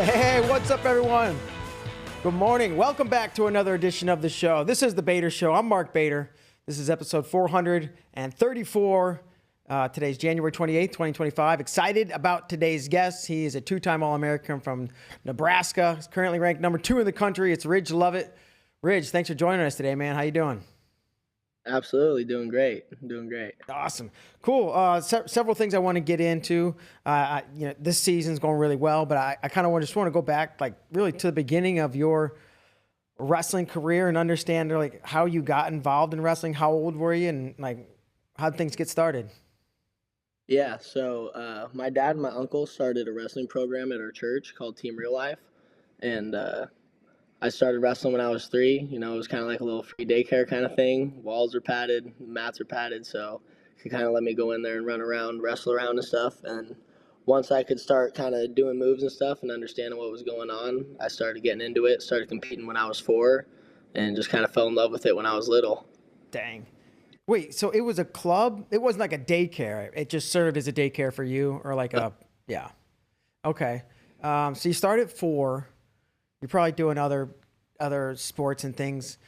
Hey, what's up, everyone? Good morning. Welcome back to another edition of the show. This is the Bader Show. I'm Mark Bader. This is episode 434. Today's January 28th, 2025. Excited about today's guest. He is a two-time All-American from Nebraska. He's currently ranked number 2 in the country. It's Ridge Lovett. Ridge, thanks for joining us today, man. How you doing? Absolutely. Doing great. Awesome. Cool. Several things I want to get into. This season's going really well, but I kind of just want to go back, like, really to the beginning of your wrestling career and understand, like, how you got involved in wrestling. How old were you, and, like, how did things get started? Yeah, so my dad and my uncle started a wrestling program at our church called Team Real Life, and I started wrestling when I was 3. You know, it was kind of like a little free daycare kind of thing. Walls are padded, mats are padded, so he kind of let me go in there and run around, wrestle around and stuff. And once I could start kind of doing moves and stuff and understanding what was going on, I started getting into it, started competing when I was 4, and just kind of fell in love with it when I was little. Dang. Wait, so it was a club? It wasn't like a daycare. It just served as a daycare for you, or like yeah. Okay. So you started at 4. You're probably doing other sports and things.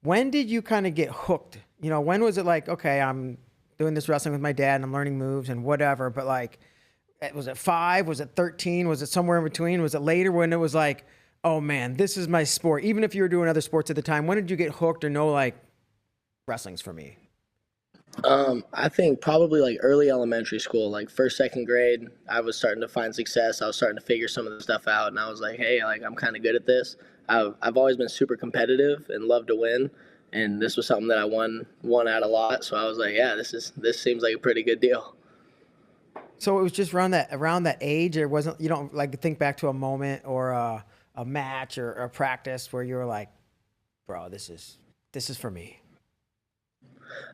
When did you kind of get hooked? You know, when was it like, okay, I'm doing this wrestling with my dad and I'm learning moves and whatever, but like, was it 5? Was it 13? Was it somewhere in between? Was it later when it was like, oh man, this is my sport? Even if you were doing other sports at the time, when did you get hooked or know, like, wrestling's for me? I think probably like early elementary school, like first, second grade, I was starting to find success. I was starting to figure some of the stuff out, and I was like, hey, like I'm kind of good at this. I've always been super competitive and love to win, and this was something that I won at a lot. So I was like, yeah, this seems like a pretty good deal. So it was just around that age. It wasn't, you don't like think back to a moment or a match or a practice where you were like, bro, this is for me.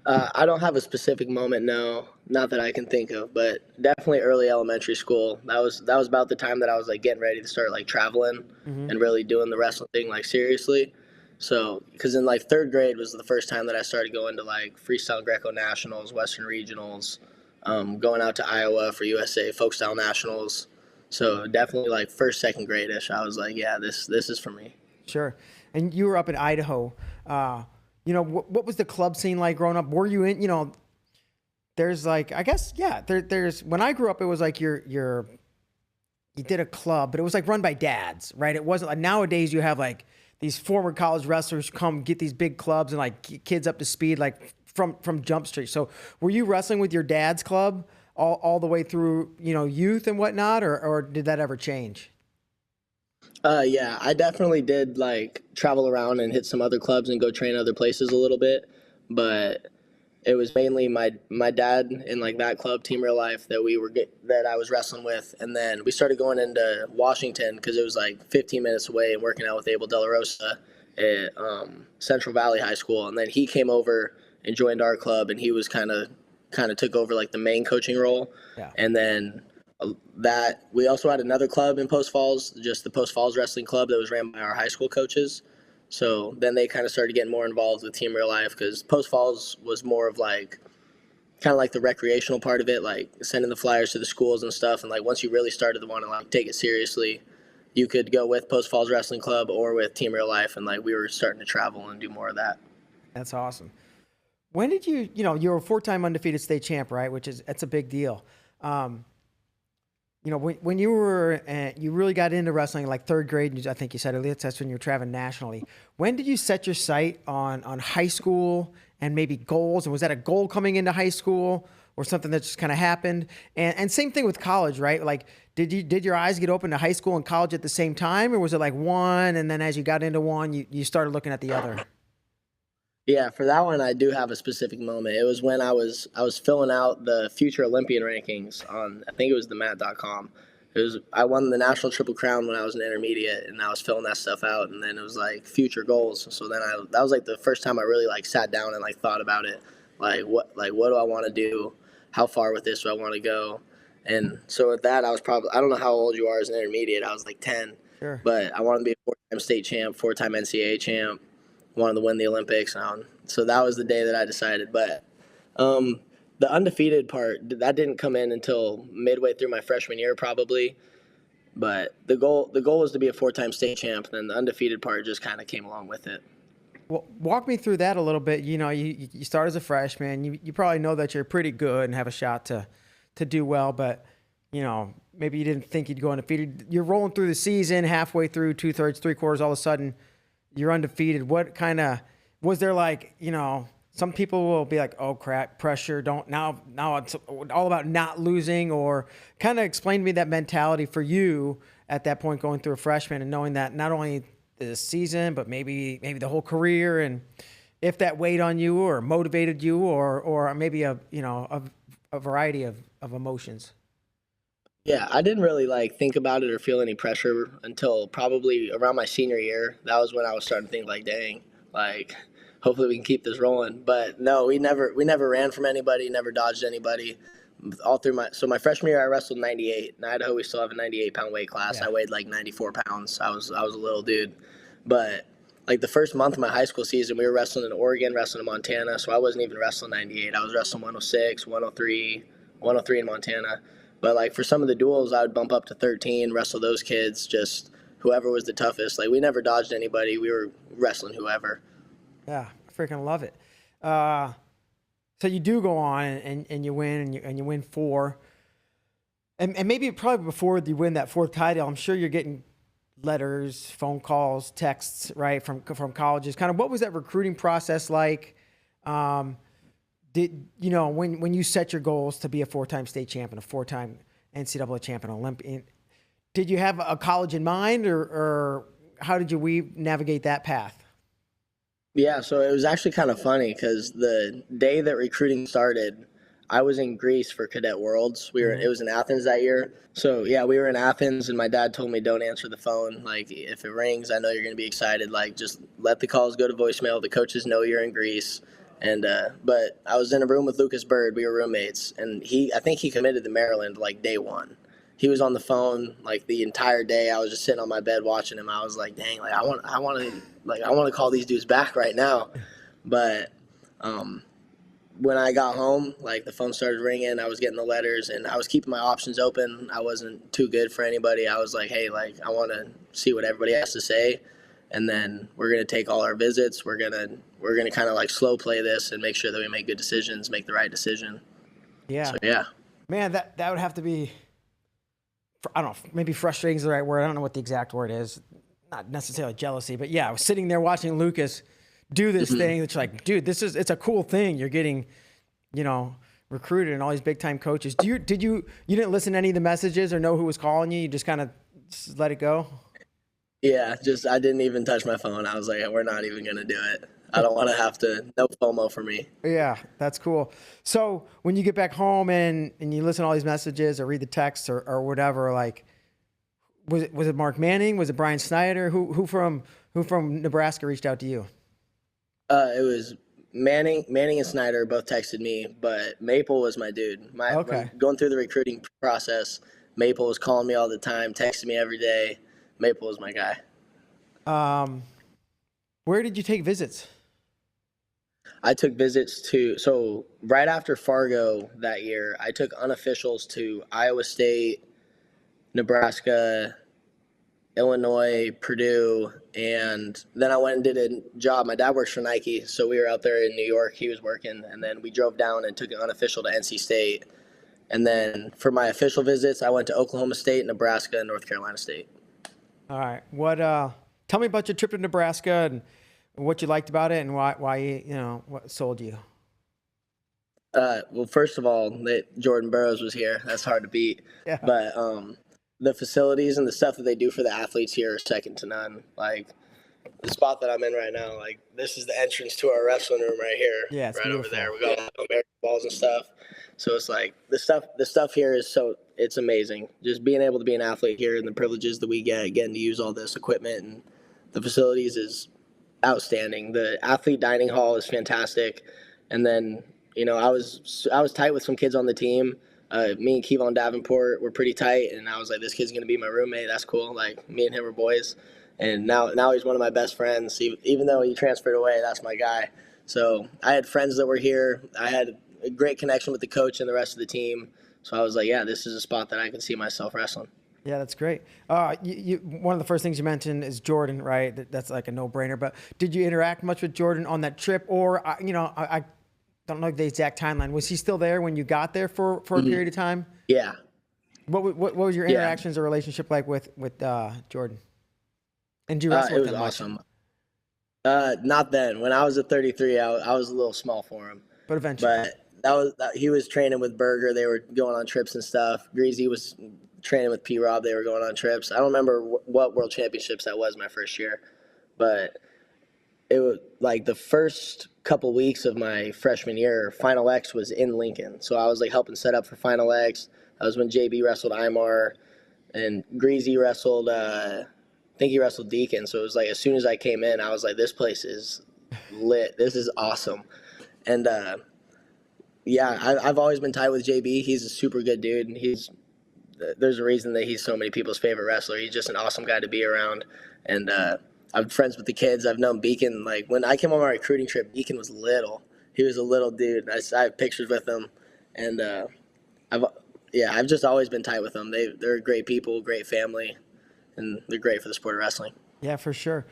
I don't have a specific moment, no, not that I can think of, but definitely early elementary school. That was about the time that I was like getting ready to start like traveling and really doing the wrestling thing like seriously. So, because in like 3rd grade was the first time that I started going to like freestyle Greco nationals, Western regionals, going out to Iowa for USA folk style nationals. So definitely like 1st, 2nd grade-ish, I was like, yeah, this is for me. Sure. And you were up in Idaho. You know, what was the club scene like growing up? Were you in, you know, there's like, I guess, yeah, there's, when I grew up, it was like you did a club, but it was like run by dads, right? It wasn't like nowadays you have like these former college wrestlers come get these big clubs and like get kids up to speed, like from Jump Street. So were you wrestling with your dad's club all the way through, you know, youth and whatnot, or did that ever change? Yeah, I definitely did like travel around and hit some other clubs and go train other places a little bit, but it was mainly my dad in like that club, Team Real Life, that I was wrestling with, and then we started going into Washington because it was like 15 minutes away and working out with Abel De La Rosa at Central Valley High School, and then he came over and joined our club, and he was kind of took over like the main coaching role, Yeah. and then that we also had another club in Post Falls, just the Post Falls Wrestling Club that was ran by our high school coaches. So then they kind of started getting more involved with Team Real Life because Post Falls was more of like kind of like the recreational part of it, like sending the flyers to the schools and stuff. And like once you really started to want to like take it seriously, you could go with Post Falls Wrestling Club or with Team Real Life, and like we were starting to travel and do more of that. That's awesome. When did you were a 4-time undefeated state champ, right? That's a big deal. You know, when you were, you really got into wrestling like 3rd grade, I think you said earlier, that's when you were traveling nationally. When did you set your sight on high school and maybe goals? And was that a goal coming into high school or something that just kind of happened? And same thing with college, right? Like, did your eyes get open to high school and college at the same time? Or was it like one, and then as you got into one, you started looking at the other? Yeah, for that one, I do have a specific moment. It was when I was filling out the future Olympian rankings on, I think it was the mat.com. I won the national triple crown when I was an intermediate, and I was filling that stuff out, and then it was like future goals. So then that was like the first time I really like sat down and like thought about it, like what do I want to do, how far with this do I want to go, and so with that I was probably, I don't know how old you are as an intermediate, I was like 10, Sure. but I wanted to be a 4-time state champ, 4-time NCAA champ, wanted to win the Olympics, so that was the day that I decided. But the undefeated part, that didn't come in until midway through my freshman year probably. But the goal was to be a 4-time state champ, and then the undefeated part just kind of came along with it. Well, walk me through that a little bit. You know, you start as a freshman. You probably know that you're pretty good and have a shot to do well, but, you know, maybe you didn't think you'd go undefeated. You're rolling through the season, halfway through, 2/3, 3/4, all of a sudden you're undefeated. What kind of – was there like, you know – some people will be like, oh, crap, pressure, now it's all about not losing, or kind of explain to me that mentality for you at that point going through a freshman and knowing that not only the season, but maybe the whole career, and if that weighed on you or motivated you or maybe a variety of emotions. Yeah, I didn't really think about it or feel any pressure until probably around my senior year. That was when I was starting to think dang, hopefully we can keep this rolling. But no, we never ran from anybody, never dodged anybody. All through my freshman year, I wrestled 98. In Idaho, we still have a 98-pound weight class. Yeah. I weighed 94 pounds. I was a little dude. But the first month of my high school season, we were wrestling in Oregon, wrestling in Montana. So I wasn't even wrestling 98. I was wrestling 106, 103 in Montana. But for some of the duels, I would bump up to 13, wrestle those kids, just whoever was the toughest. We never dodged anybody. We were wrestling whoever. Yeah, I freaking love it. So you do go on and you win and you win 4, and maybe probably before you win that 4th title, I'm sure you're getting letters, phone calls, texts, right, from colleges. Kind of what was that recruiting process like? Did you know when you set your goals to be a 4-time state champion, a 4-time NCAA champion, Olympian? Did you have a college in mind, or how did you navigate that path? Yeah, so it was actually kind of funny because the day that recruiting started, I was in Greece for Cadet Worlds. It was in Athens that year. So yeah, we were in Athens, and my dad told me, don't answer the phone. If it rings, I know you're going to be excited. Just let the calls go to voicemail. The coaches know you're in Greece. And but I was in a room with Lucas Bird. We were roommates, and I think he committed to Maryland day 1. He was on the phone the entire day. I was just sitting on my bed watching him. I was like, dang, I want to call these dudes back right now. But when I got home, the phone started ringing. I was getting the letters, and I was keeping my options open. I wasn't too good for anybody. I was like, hey, I want to see what everybody has to say, and then we're gonna take all our visits. We're gonna kind of slow play this and make sure that we make good decisions, make the right decision. Yeah. So yeah. Man, that would have to be. I don't know, maybe frustrating is the right word. I don't know what the exact word is. Not necessarily jealousy, but yeah, I was sitting there watching Lucas do this thing. It's dude, it's a cool thing. You're getting, recruited and all these big time coaches. You didn't listen to any of the messages or know who was calling you? You just kind of let it go? Yeah, I didn't even touch my phone. I was like, we're not even going to do it. I don't want to have to, no FOMO for me. Yeah, that's cool. So when you get back home and you listen to all these messages or read the texts or whatever, was it Mark Manning? Was it Brian Snyder? Who from Nebraska reached out to you? It was Manning and Snyder both texted me, but Maple was my dude. Okay. Going through the recruiting process, Maple was calling me all the time, texting me every day. Maple was my guy. Where did you take visits? I took visits so right after Fargo that year, I took unofficials to Iowa State, Nebraska, Illinois, Purdue, and then I went and did a job. My dad works for Nike, so we were out there in New York. He was working, and then we drove down and took an unofficial to NC State. And then for my official visits, I went to Oklahoma State, Nebraska, and North Carolina State. All right. Tell me about your trip to Nebraska and what you liked about it and why what sold you. Well, first of all, Jordan Burroughs was here. That's hard to beat. Yeah. But the facilities and the stuff that they do for the athletes here are second to none. The spot that I'm in right now, this is the entrance to our wrestling room right here. Yeah, it's right beautiful. Over there. We got American balls and stuff. So it's the stuff here is it's amazing. Just being able to be an athlete here and the privileges that we getting to use all this equipment and the facilities is outstanding. The athlete dining hall is fantastic. And then, I was tight with some kids on the team. Me and Kevon Davenport were pretty tight, and I was like, this kid's going to be my roommate. That's cool. Me and him were boys. And now he's one of my best friends. Even though he transferred away, that's my guy. So I had friends that were here. I had a great connection with the coach and the rest of the team. So I was like, yeah, this is a spot that I can see myself wrestling. Yeah, that's great. One of the first things you mentioned is Jordan, right? That's like a no-brainer. But did you interact much with Jordan on that trip, or I don't know the exact timeline. Was he still there when you got there for a period of time? Yeah. What was your Yeah. interactions or relationship like with Jordan? And did you wrestle It with was him much? awesome. Not then. When I was at 33, I was a little small for him. But eventually, But he was training with Berger. They were going on trips and stuff. Greasy was training with P. Rob. They were going on trips. I don't remember what World Championships that was my first year, but it was like the first couple weeks of my freshman year. Final X was in Lincoln, so I was like helping set up for Final X. That was when JB wrestled Imar, and Greasy wrestled. I think he wrestled Deacon. So it was like as soon as I came in, I was like, this place is lit. This is awesome. And yeah, I've always been tight with JB. He's a super good dude. There's a reason that he's so many people's favorite wrestler. He's just an awesome guy to be around. And I'm friends with the kids. I've known Beacon. Like when I came on my recruiting trip, Beacon was little. He was a little dude. I have pictures with him. And I've just always been tight with them. They're great people, great family, and they're great for the sport of wrestling. yeah, for sure.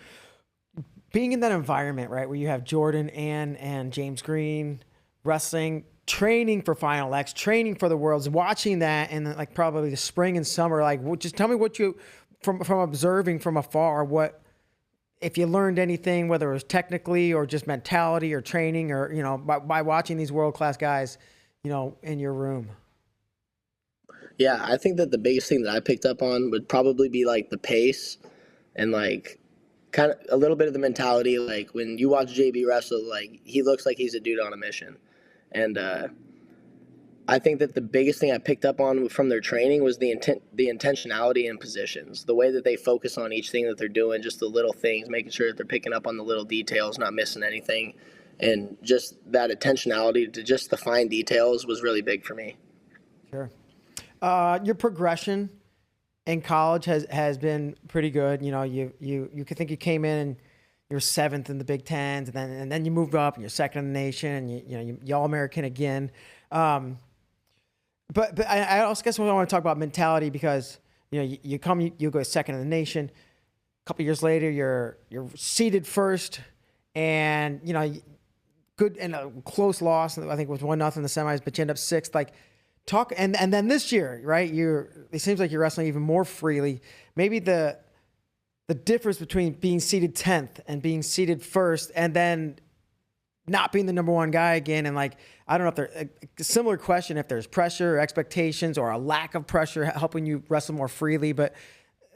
Being in that environment, right, where you have Jordan and James Green wrestling, training for Final X, training for the Worlds, watching that, and like probably the spring and summer, like just tell me what you from observing from afar, what if you learned anything, whether it was technically or just mentality or training, or by watching these world-class guys, in your room. Yeah, I think that the biggest thing that I picked up on would probably be like the pace and like kind of a little bit of the mentality. Like when you watch JB wrestle, like he looks like he's a dude on a mission. And I think that the biggest thing I picked up on from their training was the intentionality in positions, the way that they focus on each thing that they're doing, just the little things, making sure that they're picking up on the little details, not missing anything. And just that intentionality to just the fine details was really big for me. Sure. Your progression in college has been pretty good. You could think you came in and you're seventh in the Big Tens, and then you moved up and you're second in the nation, and you All-American again. But I also guess I want to talk about mentality because you go second in the nation. A couple years later, you're seeded first, and good and a close loss. I think it was 1-0 in the semis, but you end up sixth. Like talk and then this year, right? It seems like you're wrestling even more freely. Maybe the difference between being seeded 10th and being seeded first, and then not being the number one guy again. And like, I don't know if there's a similar question, if there's pressure or expectations or a lack of pressure helping you wrestle more freely, but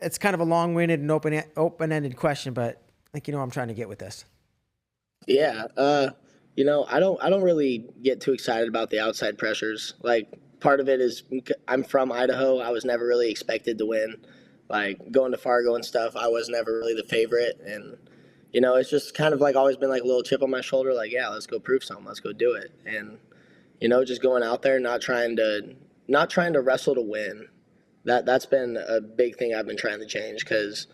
it's kind of a long-winded and open-ended question, but I think what I'm trying to get with this. Yeah. I don't really get too excited about the outside pressures. Like part of it is I'm from Idaho. I was never really expected to win. Like going to Fargo and stuff, I was never really the favorite. And, it's just kind of like always been like a little chip on my shoulder. Like, yeah, let's go prove something. Let's go do it. And, just going out there, not trying to wrestle to win. That's been a big thing I've been trying to change. Cause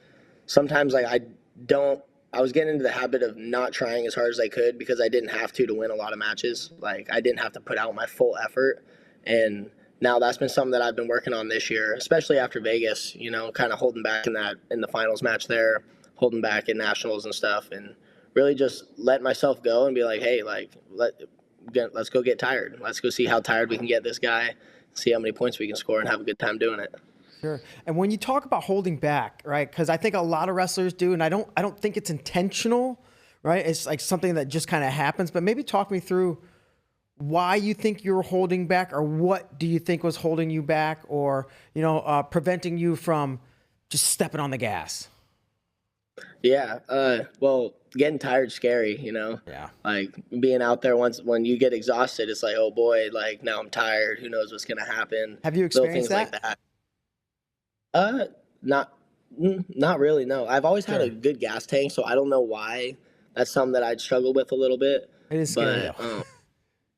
sometimes like I was getting into the habit of not trying as hard as I could because I didn't have to win a lot of matches. Like I didn't have to put out my full effort. And now that's been something that I've been working on this year, especially after Vegas, kind of holding back in the finals match there, holding back in nationals and stuff, and really just let myself go and be like, hey, like let's go get tired. Let's go see how tired we can get this guy, see how many points we can score, and have a good time doing it. Sure. And when you talk about holding back, right? Because I think a lot of wrestlers do, and I don't think it's intentional, right? It's like something that just kind of happens. But maybe talk me through why you think you were holding back, or what do you think was holding you back, or preventing you from just stepping on the gas. Yeah. Well, getting tired's scary. Yeah. Like being out there when you get exhausted, it's like, oh boy, like now I'm tired. Who knows what's gonna happen? Have you experienced that? Like that. Not really. No, I've always had a good gas tank, so I don't know why. That's something that I'd struggle with a little bit. It is scary.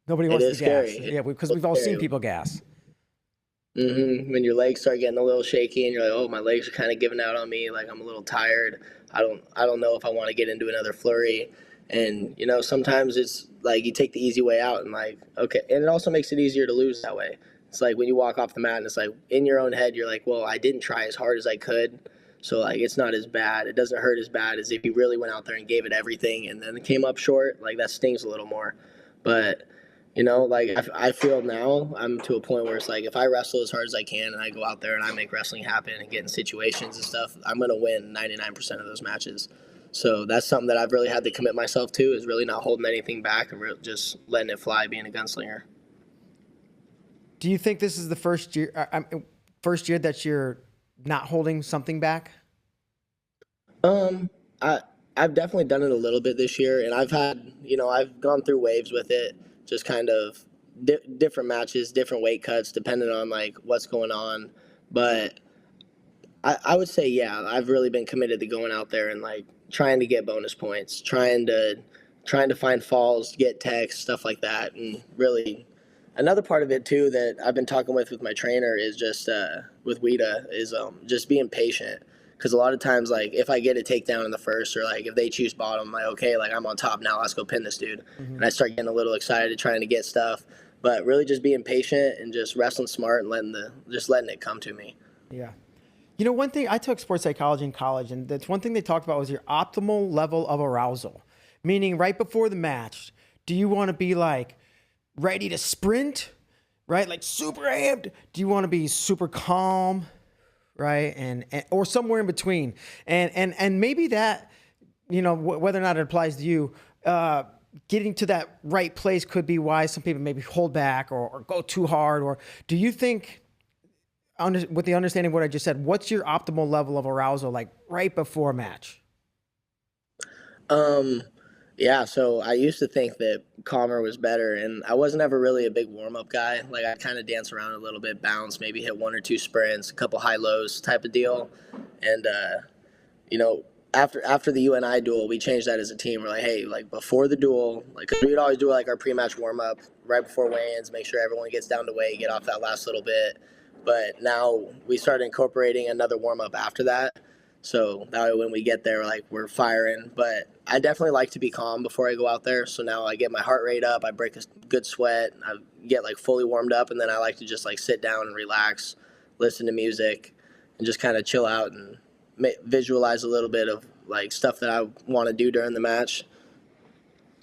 Nobody wants to gas. Scary. Yeah, because we've all seen people gas. Mm-hmm. When your legs start getting a little shaky and you're like, oh, my legs are kind of giving out on me. Like I'm a little tired. I don't know if I want to get into another flurry. And sometimes it's like you take the easy way out and like, okay. And it also makes it easier to lose that way. It's like when you walk off the mat and it's like in your own head, you're like, well, I didn't try as hard as I could. So like, it's not as bad. It doesn't hurt as bad as if you really went out there and gave it everything and then it came up short. Like that stings a little more. But you know, like I feel now I'm to a point where it's like if I wrestle as hard as I can and I go out there and I make wrestling happen and get in situations and stuff, I'm going to win 99% of those matches. So that's something that I've really had to commit myself to, is really not holding anything back and just letting it fly, being a gunslinger. Do you think this is the first year that you're not holding something back? I've definitely done it a little bit this year, and I've had, I've gone through waves with it, just kind of different matches, different weight cuts, depending on like what's going on. But I would say, yeah, I've really been committed to going out there and like trying to get bonus points, trying to find falls, get techs, stuff like that, and really. Another part of it too that I've been talking with my trainer is just with Weta is just being patient, because a lot of times like if I get a takedown in the first, or like if they choose bottom, I'm like, okay, like I'm on top now, let's go pin this dude, and I start getting a little excited trying to get stuff, but really just being patient and just wrestling smart and letting it come to me. Yeah. You know, one thing, I took sports psychology in college, and that's one thing they talked about was your optimal level of arousal, meaning right before the match, do you want to be like ready to sprint, right? Like super amped? Do you want to be super calm, right? And or somewhere in between. And maybe that, you know, whether or not it applies to you, getting to that right place could be why some people maybe hold back or go too hard. Or do you think, with the understanding of what I just said, what's your optimal level of arousal like right before a match? Yeah, so I used to think that calmer was better, and I wasn't ever really a big warm-up guy. Like, I'd kind of dance around a little bit, bounce, maybe hit one or two sprints, a couple high-lows type of deal. And, after the UNI duel, we changed that as a team. We're like, hey, like, before the duel, like, 'cause we'd always do, like, our pre-match warm-up right before weigh-ins, make sure everyone gets down to weight, get off that last little bit. But now we started incorporating another warm-up after that. So that way when we get there, like, we're firing. But I definitely like to be calm before I go out there. So now I get my heart rate up, I break a good sweat, I get like fully warmed up, and then I like to just like sit down and relax, listen to music, and just kind of chill out and visualize a little bit of like stuff that I want to do during the match.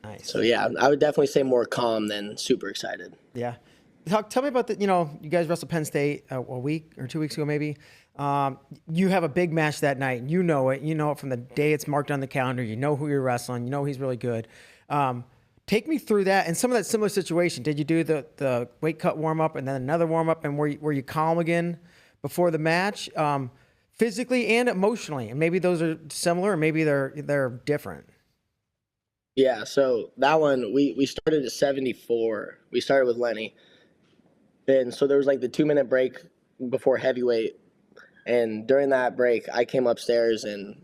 Nice. So yeah, I would definitely say more calm than super excited. Yeah. Tell me about you guys wrestled Penn State a week or 2 weeks ago, maybe. You have a big match that night. You know it. You know it from the day it's marked on the calendar. You know who you're wrestling. You know he's really good. Take me through that and some of that similar situation. Did you do the weight cut warm up and then another warm up, and were you calm again before the match, physically and emotionally? And maybe those are similar, or maybe they're different. Yeah. So that one we started at 74. We started with Lenny. Then so there was like the 2-minute break before heavyweight. And during that break, I came upstairs and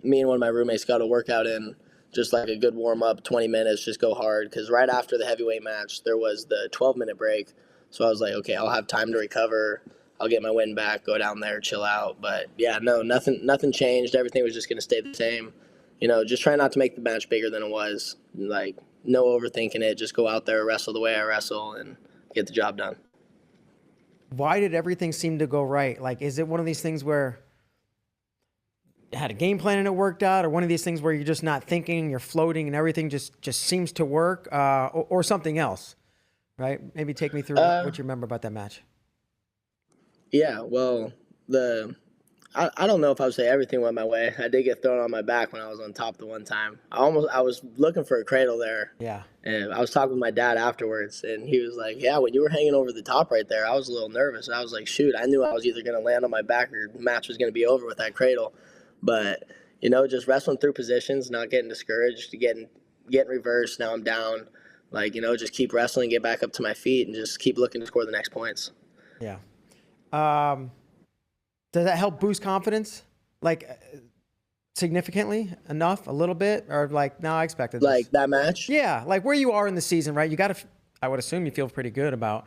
me and one of my roommates got a workout in, just like a good warm-up, 20 minutes, just go hard. Because right after the heavyweight match, there was the 12-minute break. So I was like, okay, I'll have time to recover. I'll get my wind back, go down there, chill out. But yeah, no, nothing changed. Everything was just going to stay the same. You know, just try not to make the match bigger than it was. Like, no overthinking it. Just go out there, wrestle the way I wrestle, and get the job done. Why did everything seem to go right? Like, is it one of these things where you had a game plan and it worked out, or one of these things where you're just not thinking, you're floating, and everything just seems to work, or something else, right? Maybe take me through what you remember about that match. Yeah, well, I don't know if I would say everything went my way. I did get thrown on my back when I was on top the one time. I was looking for a cradle there. Yeah. And I was talking with my dad afterwards, and he was like, yeah, when you were hanging over the top right there, I was a little nervous. I was like, shoot, I knew I was either going to land on my back or the match was going to be over with that cradle. But, just wrestling through positions, not getting discouraged, getting reversed. Now I'm down. Like, just keep wrestling, get back up to my feet, and just keep looking to score the next points. Yeah. Does that help boost confidence? Like, significantly enough, a little bit, or like, no, I expected this. Like that match? Yeah, like where you are in the season, right? I would assume you feel pretty good about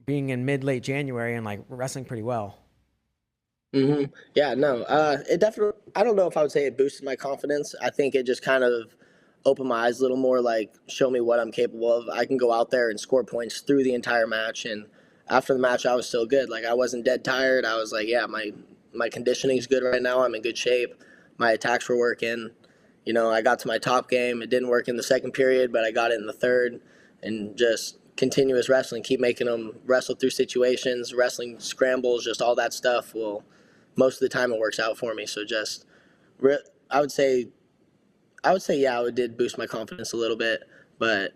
being in late January and like wrestling pretty well. Mm-hmm. Yeah, no, it definitely, I don't know if I would say it boosted my confidence. I think it just kind of opened my eyes a little more, like show me what I'm capable of. I can go out there and score points through the entire match, and after the match, I was still good. Like, I wasn't dead tired. I was like, yeah, my conditioning's good right now. I'm in good shape. My attacks were working. You know, I got to my top game. It didn't work in the second period, but I got it in the third. And just continuous wrestling, keep making them wrestle through situations, wrestling scrambles, just all that stuff. Well, most of the time it works out for me. So just, I would say, yeah, it did boost my confidence a little bit. But,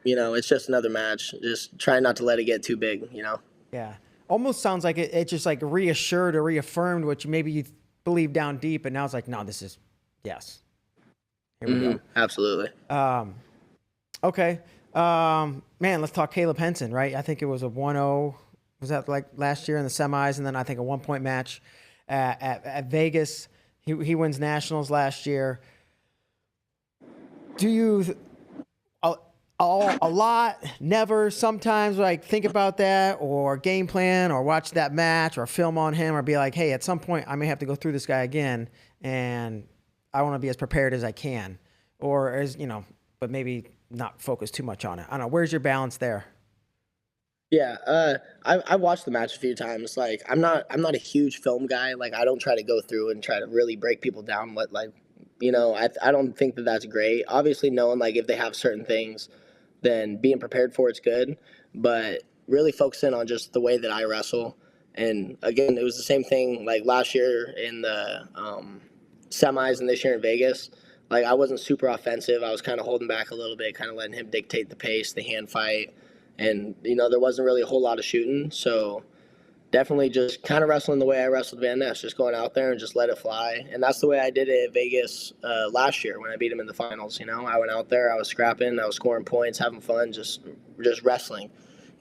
you know, it's just another match. Just try not to let it get too big, you know? Yeah. Almost sounds like it just like reassured or reaffirmed what you believe down deep. And now it's like, no, this is, yes. Here we go. Absolutely. Okay. Man, let's talk Caleb Henson, right? I think it was a 1-0. Was that like last year in the semis? And then I think a 1-point match at Vegas. He wins nationals last year. Do you a lot, never, sometimes like think about that or game plan or watch that match or film on him or be like, hey, at some point I may have to go through this guy again and I want to be as prepared as I can, or as, you know, but maybe not focus too much on it. I don't know. Where's your balance there? Yeah, I watched the match a few times. Like, I'm not a huge film guy. Like, I don't try to go through and try to really break people down. What, like, you know, I don't think that that's great. Obviously, knowing like if they have certain things, then being prepared for it's good. But really focusing on just the way that I wrestle. And again, it was the same thing like last year in the semis and this year in Vegas. Like, I wasn't super offensive. I was kind of holding back a little bit, kind of letting him dictate the pace, the hand fight. And, you know, there wasn't really a whole lot of shooting. So definitely just kind of wrestling the way I wrestled Van Ness, just going out there and just let it fly. And that's the way I did it at Vegas last year when I beat him in the finals. You know, I went out there, I was scrapping, I was scoring points, having fun, just wrestling,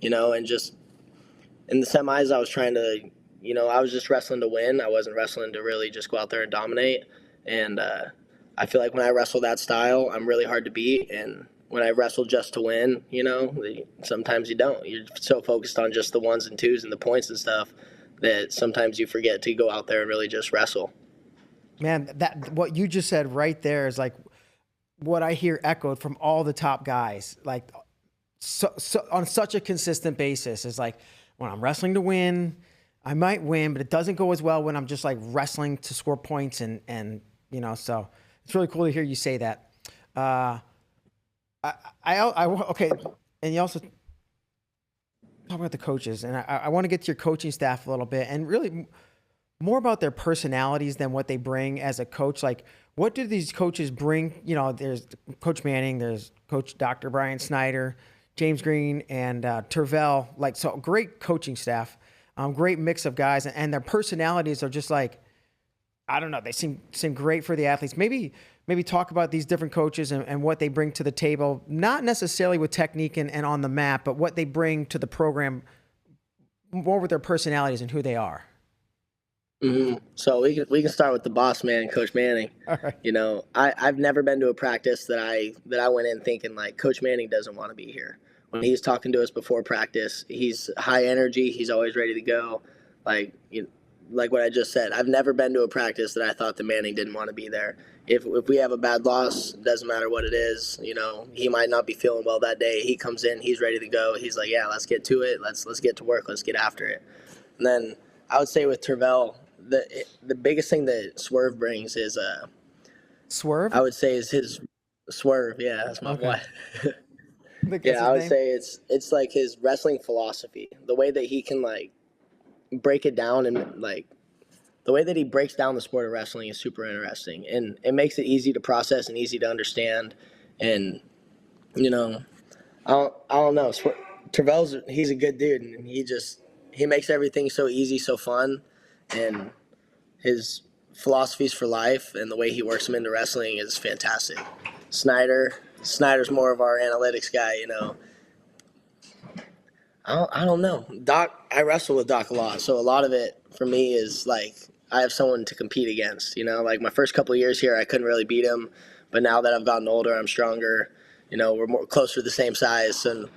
you know, and just in the semis, I was trying to, you know, I was just wrestling to win. I wasn't wrestling to really just go out there and dominate. And I feel like when I wrestle that style, I'm really hard to beat. And when I wrestle just to win, you know, sometimes you don't. You're so focused on just the ones and twos and the points and stuff that sometimes you forget to go out there and really just wrestle. Man, that what you just said right there is like what I hear echoed from all the top guys. Like, so on such a consistent basis is like, when I'm wrestling to win, I might win, but it doesn't go as well when I'm just like wrestling to score points and you know, so it's really cool to hear you say that. Okay, and you also talk about the coaches, and I want to get to your coaching staff a little bit, and really more about their personalities than what they bring as a coach. Like, what do these coaches bring? You know, there's Coach Manning, there's Coach Dr. Brian Snyder, James Green, and Tervel. Like, so great coaching staff, great mix of guys, and their personalities are just like, I don't know, they seem great for the athletes. Maybe talk about these different coaches and what they bring to the table, not necessarily with technique and on the map, but what they bring to the program more with their personalities and who they are. Mm-hmm. So we can start with the boss man, Coach Manning. All right. You know, I've never been to a practice that I went in thinking like Coach Manning doesn't want to be here. When he's talking to us before practice, he's high energy. He's always ready to go. Like, you know, like what I just said, I've never been to a practice that I thought the Manning didn't want to be there. If we have a bad loss, doesn't matter what it is, you know, he might not be feeling well that day. He comes in, he's ready to go. He's like, yeah, let's get to it. Let's get to work. Let's get after it. And then I would say with Tervel, the biggest thing that Swerve brings is Swerve? I would say is his Swerve. Yeah, that's my boy. Yeah, I would say it's like his wrestling philosophy, the way that he can like break it down, and like the way that he breaks down the sport of wrestling is super interesting, and it makes it easy to process and easy to understand. And you know, I don't know, Tervel's, he's a good dude, and he makes everything so easy, so fun, and his philosophies for life and the way he works them into wrestling is fantastic. Snyder's more of our analytics guy, you know. I don't know. Doc, I wrestle with Doc a lot, so a lot of it for me is like I have someone to compete against, you know. Like my first couple of years here, I couldn't really beat him, but now that I've gotten older, I'm stronger. You know, we're more closer to the same size, and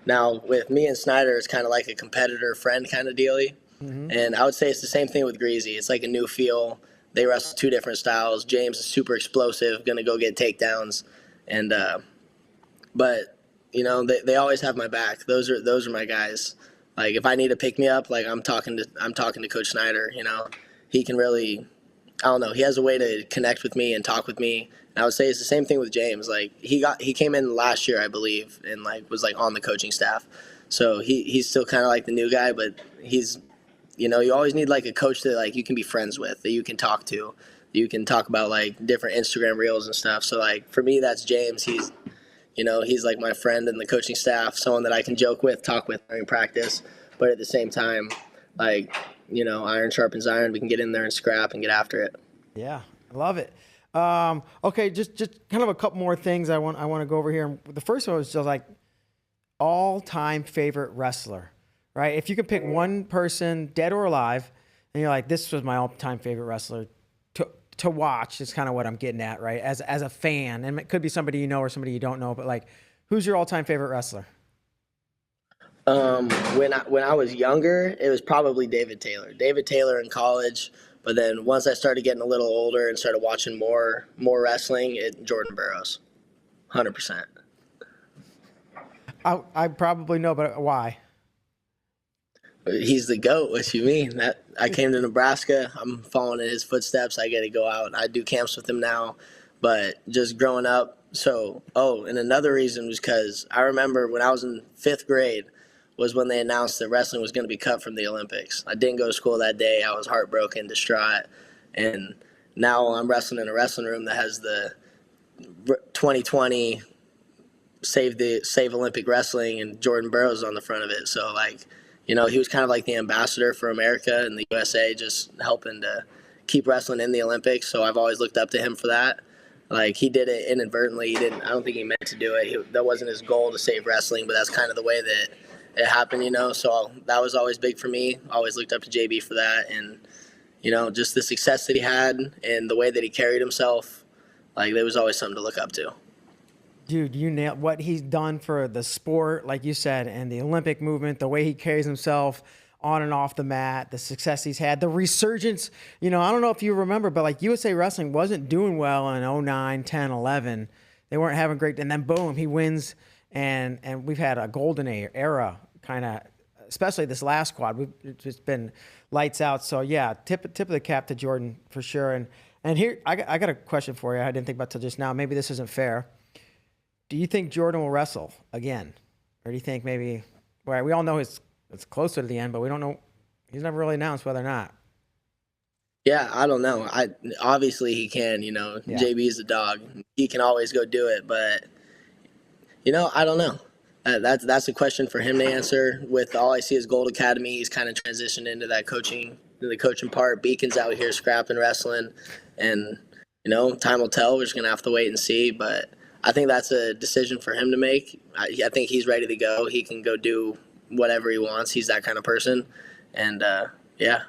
now with me and Snyder, it's kind of like a competitor friend kind of dealie. Mm-hmm. And I would say it's the same thing with Greasy. It's like a new feel. They wrestle two different styles. James is super explosive, gonna go get takedowns, and but you know they always have my back. Those are my guys. Like if I need to pick me up, like I'm talking to Coach Snyder. You know, he can really, I don't know, he has a way to connect with me and talk with me. And I would say it's the same thing with James. Like he came in last year, I believe, and like was like on the coaching staff. So he's still kind of like the new guy, but he's, you know, you always need like a coach that like you can be friends with, that you can talk to. You can talk about like different Instagram reels and stuff. So like for me, that's James. He's, you know, he's like my friend in the coaching staff, someone that I can joke with, talk with during practice. But at the same time, like, you know, iron sharpens iron. We can get in there and scrap and get after it. Yeah, I love it. Okay, just kind of a couple more things I want to go over here. The first one was just like all-time favorite wrestler, right? If you could pick one person, dead or alive, and you're like, this was my all-time favorite wrestler to watch, is kind of what I'm getting at, right? As a fan, and it could be somebody you know or somebody you don't know, but like, who's your all-time favorite wrestler? When I was younger, it was probably David Taylor. David Taylor in college, but then once I started getting a little older and started watching more wrestling, Jordan Burroughs, 100%. I probably know, but why? He's the GOAT. What you mean? That I came to Nebraska. I'm following in his footsteps. I get to go out. I do camps with him now, but just growing up. So, and another reason was because I remember when I was in 5th grade was when they announced that wrestling was going to be cut from the Olympics. I didn't go to school that day. I was heartbroken, distraught, and now I'm wrestling in a wrestling room that has the 2020 Save Olympic Wrestling and Jordan Burroughs on the front of it. So like, you know, he was kind of like the ambassador for America and the USA, just helping to keep wrestling in the Olympics. So I've always looked up to him for that. Like he did it inadvertently. I don't think he meant to do it. That wasn't his goal to save wrestling, but that's kind of the way that it happened, you know. So that was always big for me. Always looked up to JB for that, and you know, just the success that he had and the way that he carried himself. Like there was always something to look up to. Dude, you nailed what he's done for the sport, like you said, and the Olympic movement, the way he carries himself on and off the mat, the success he's had, the resurgence. You know, I don't know if you remember, but like USA Wrestling wasn't doing well in 09, 10, 11. They weren't having great, and then boom, he wins, and we've had a golden era kind of, especially this last squad. It's just been lights out. So yeah, tip of the cap to Jordan for sure. And here, I got a question for you. I didn't think about till just now. Maybe this isn't fair. Do you think Jordan will wrestle again? Or do you think maybe, well, we all know it's closer to the end, but we don't know. He's never really announced whether or not. Yeah, I don't know. Obviously he can, you know, yeah. JB is a dog. He can always go do it, but you know, I don't know. That's a question for him to answer. With all I see is Gold Academy, he's kind of transitioned into that coaching part. Beacon's out here scrapping wrestling, and you know, time will tell. We're just gonna have to wait and see, but I think that's a decision for him to make. I think he's ready to go. He can go do whatever he wants. He's that kind of person, and yeah.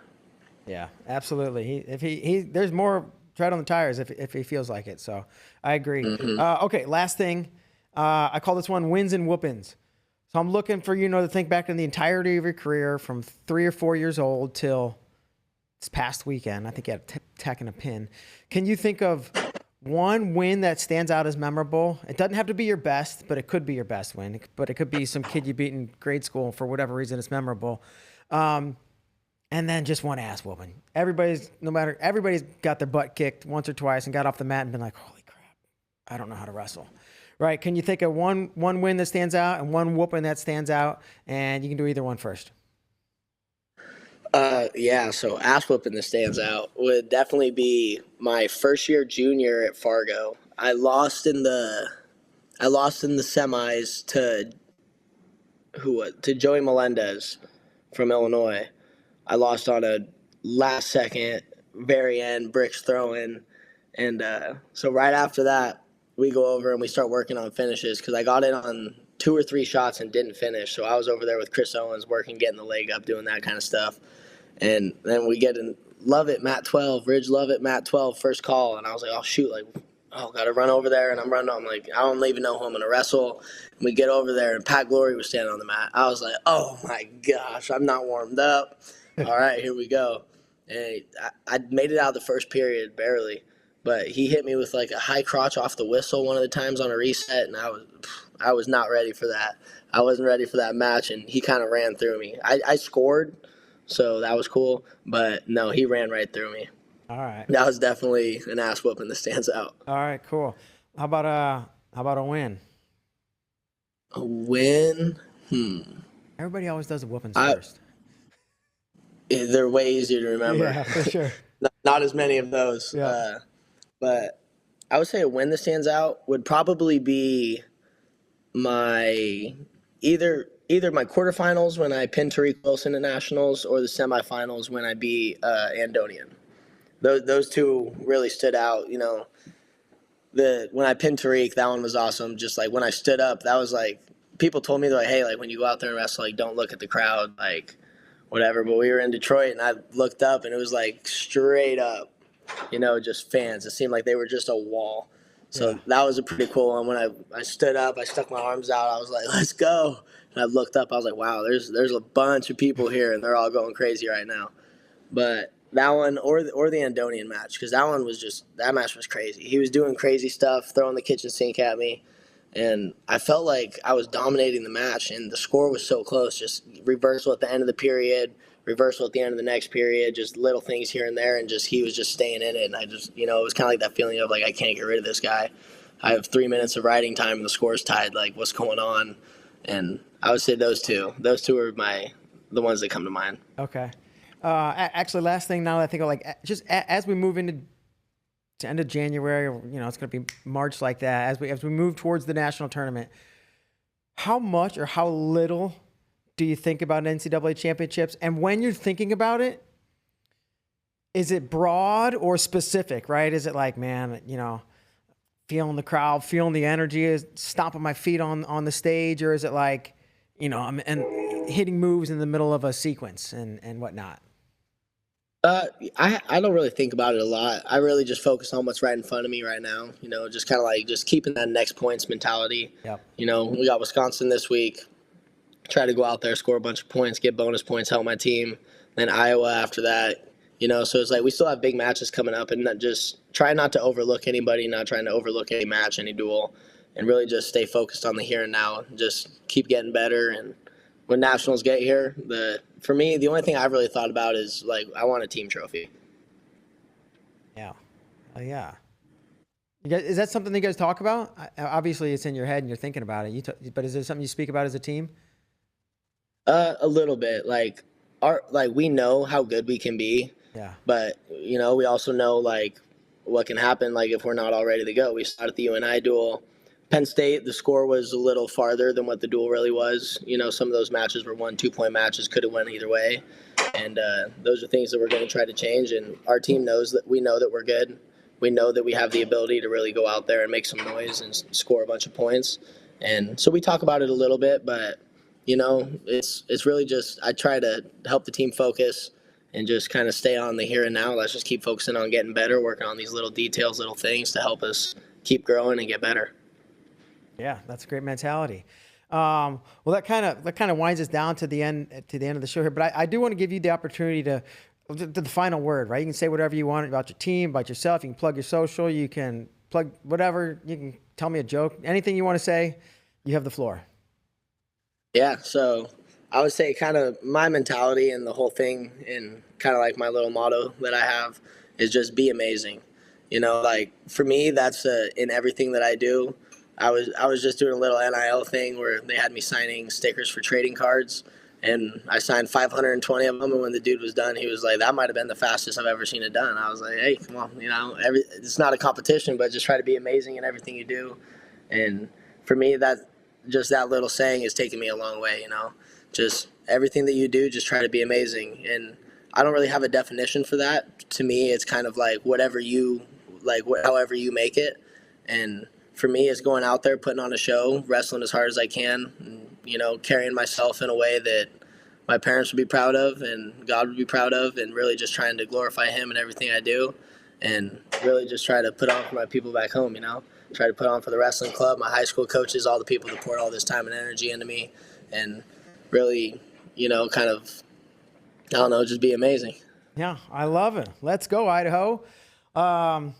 Yeah, absolutely. If he there's more tread on the tires if he feels like it. So I agree. Mm-hmm. Okay, last thing. I call this one wins and whoopins. So I'm looking for to think back in the entirety of your career from 3 or 4 years old till this past weekend. I think you had Tech and a pin. Can you think of one win that stands out as memorable? It doesn't have to be your best, but it could be your best win. But it could be some kid you beat in grade school, and for whatever reason it's memorable. And then just one ass whooping. Everybody's got their butt kicked once or twice and got off the mat and been like, holy crap, I don't know how to wrestle. Right? Can you think of one win that stands out and one whooping that stands out? And you can do either one first. Yeah, so ass whooping that stands out would definitely be my first year junior at Fargo. I lost in the semis to Joey Melendez from Illinois. I lost on a last second, very end, bricks throwing. And so right after that, we go over and we start working on finishes because I got in on 2 or 3 shots and didn't finish. So I was over there with Chris Owens working, getting the leg up, doing that kind of stuff. And then we get in Lovett, mat 12, Ridge Lovett, mat 12, first call. And I was like, oh, shoot, got to run over there. And I'm running. I'm like, I don't even know who I'm going to wrestle. And we get over there, and Pat Glory was standing on the mat. I was like, oh, my gosh, I'm not warmed up. All right, here we go. And I made it out of the first period barely. but he hit me with like a high crotch off the whistle one of the times on a reset, and I was not ready for that. I wasn't ready for that match, and he kind of ran through me. I scored, so that was cool, but no, he ran right through me. All right. That was definitely an ass whooping that stands out. All right, cool. How about a win? A win? Everybody always does the whoopings first. They're way easier to remember. Yeah, for sure. Not as many of those. Yeah. But I would say a win that stands out would probably be my either my quarterfinals when I pinned Tariq Wilson at nationals, or the semifinals when I beat Andonian. Those two really stood out. You know, when I pinned Tariq, that one was awesome. Just like when I stood up, that was like, people told me, they're like, hey, like when you go out there and wrestle, like don't look at the crowd, like whatever. But we were in Detroit, and I looked up, and it was like straight up, you know, just fans. It seemed like they were just a wall. So that was a pretty cool one. When I stood up, I stuck my arms out. I was like, let's go. And I looked up. I was like, wow, there's a bunch of people here, and they're all going crazy right now. But that one, or the Andonian match, because that match was crazy. He was doing crazy stuff, throwing the kitchen sink at me. And I felt like I was dominating the match, and the score was so close. Just reversal at the end of the period, reversal at the end of the next period, just little things here and there, and just he was just staying in it. And I just, you know, it was kind of like that feeling of like, I can't get rid of this guy. I have 3 minutes of riding time, and the score's tied. Like, what's going on? And I would say those two. Those two are the ones that come to mind. Okay. Actually, last thing now that I think of, like, just as we move into the end of January, you know, it's going to be March like that. As we move towards the national tournament, how much or how little do you think about NCAA championships? And when you're thinking about it, is it broad or specific, right? Is it like, man, you know, feeling the crowd, feeling the energy, stomping my feet on the stage? Or is it like, you know, and hitting moves in the middle of a sequence and whatnot? I don't really think about it a lot. I really just focus on what's right in front of me right now. You know, just kind of like just keeping that next points mentality. Yep. You know, we got Wisconsin this week. Try to go out there, score a bunch of points, get bonus points, help my team. Then Iowa after that. You know, so it's like we still have big matches coming up, and just try not to overlook anybody, not trying to overlook any match, any duel, and really just stay focused on the here and now. Just keep getting better. And when nationals get here, for me, the only thing I've really thought about is like I want a team trophy. Yeah. Yeah. You guys, is that something you guys talk about? Obviously, it's in your head and you're thinking about it. But is it something you speak about as a team? A little bit. Like we know how good we can be. Yeah. But you know, we also know like what can happen. Like if we're not all ready to go, we start at the UNI duel. Penn State, the score was a little farther than what the duel really was. You know, some of those matches were 1 2-point matches, could have went either way. And those are things that we're going to try to change. And our team knows that we know that we're good. We know that we have the ability to really go out there and make some noise and score a bunch of points. And so we talk about it a little bit, but you know, it's really just I try to help the team focus and just kind of stay on the here and now. Let's just keep focusing on getting better, working on these little details, little things to help us keep growing and get better. Yeah, that's a great mentality. Well, that kind of winds us down to the end of the show here. But I do want to give you the opportunity to the final word, right? You can say whatever you want about your team, about yourself. You can plug your social. You can plug whatever. You can tell me a joke. Anything you want to say, you have the floor. Yeah, so I would say kind of my mentality and the whole thing, and kind of like my little motto that I have is just be amazing. You know, like for me, that's in everything that I do. I was just doing a little NIL thing where they had me signing stickers for trading cards, and I signed 520 of them. And when the dude was done, he was like, "That might have been the fastest I've ever seen it done." I was like, "Hey, come on, you know, it's not a competition, but just try to be amazing in everything you do." And for me, that little saying is taking me a long way. You know, just everything that you do, just try to be amazing. And I don't really have a definition for that. To me, it's kind of like whatever you like, however you make it, and for me, it's going out there, putting on a show, wrestling as hard as I can, and, you know, carrying myself in a way that my parents would be proud of and God would be proud of, and really just trying to glorify Him in everything I do, and really just try to put on for my people back home, you know, try to put on for the wrestling club, my high school coaches, all the people that poured all this time and energy into me, and really, you know, kind of, I don't know, just be amazing. Yeah, I love it. Let's go, Idaho.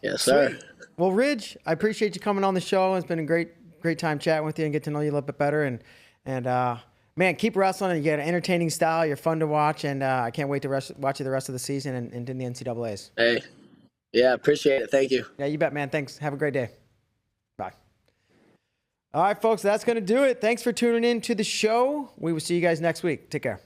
Yes, sir. Sweet. Well, Ridge, I appreciate you coming on the show. It's been a great time chatting with you and get to know you a little bit better. And man, keep wrestling. You got an entertaining style. You're fun to watch, and I can't wait to watch you the rest of the season and in the NCAAs. Hey, yeah, appreciate it. Thank you. Yeah, you bet, man. Thanks. Have a great day. Bye. All right, folks, that's going to do it. Thanks for tuning in to the show. We will see you guys next week. Take care.